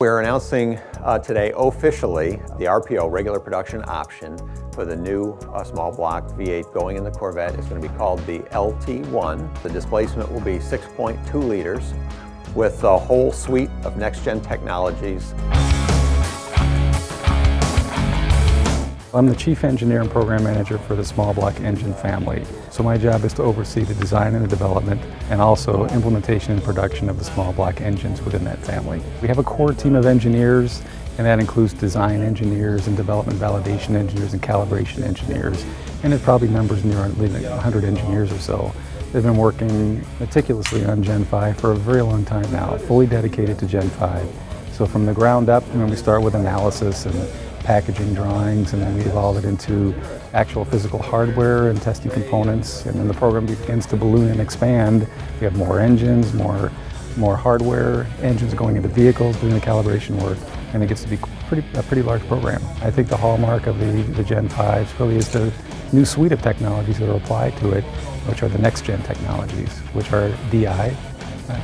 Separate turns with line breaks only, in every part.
We're announcing today officially the RPO, regular production option, for the new small block V8 going in the Corvette. It's going to be called the LT1. The displacement will be 6.2 liters with a whole suite of next-gen technologies.
I'm the Chief Engineer and Program Manager for the small block engine family. So my job is to oversee the design and the development and also implementation and production of the small block engines within that family. We have a core team of engineers, and that includes design engineers and development validation engineers and calibration engineers. And it probably numbers near 100 engineers or so. They've been working meticulously on Gen 5 for a very long time now, fully dedicated to Gen 5. So from the ground up, we start with analysis and packaging drawings, and then we evolve it into actual physical hardware and testing components, and then the program begins to balloon and expand. We have more engines, more hardware, engines going into vehicles, doing the calibration work, and it gets to be a pretty large program. I think the hallmark of the Gen 5s really is the new suite of technologies that are applied to it, which are the next-gen technologies, which are DI,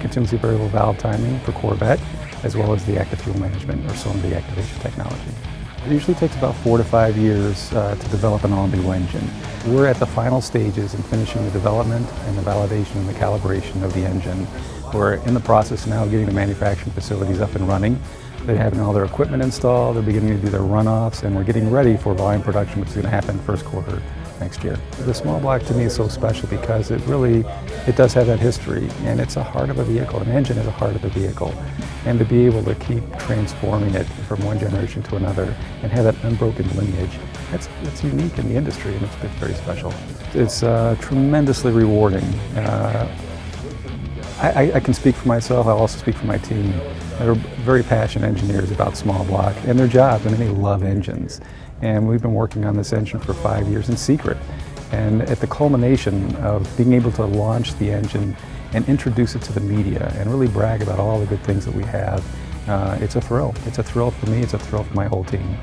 continuously variable valve timing for Corvette, as well as the active fuel management or cylinder deactivation technology. It usually takes about 4 to 5 years to develop an all-new engine. We're at the final stages in finishing the development and the validation and the calibration of the engine. We're in the process now of getting the manufacturing facilities up and running. They're having all their equipment installed, they're beginning to do their runoffs, and we're getting ready for volume production, which is going to happen first quarter next year. The small block to me is so special because it does have that history, and it's a heart of a vehicle. An engine is a heart of a vehicle. And to be able to keep transforming it from one generation to another and have that unbroken lineage, that's unique in the industry, and it's very special. It's tremendously rewarding. I can speak for myself, I'll also speak for my team. They're very passionate engineers about small block and their jobs, and they love engines. And we've been working on this engine for 5 years in secret. And at the culmination of being able to launch the engine and introduce it to the media and really brag about all the good things that we have, it's a thrill. It's a thrill for me, it's a thrill for my whole team.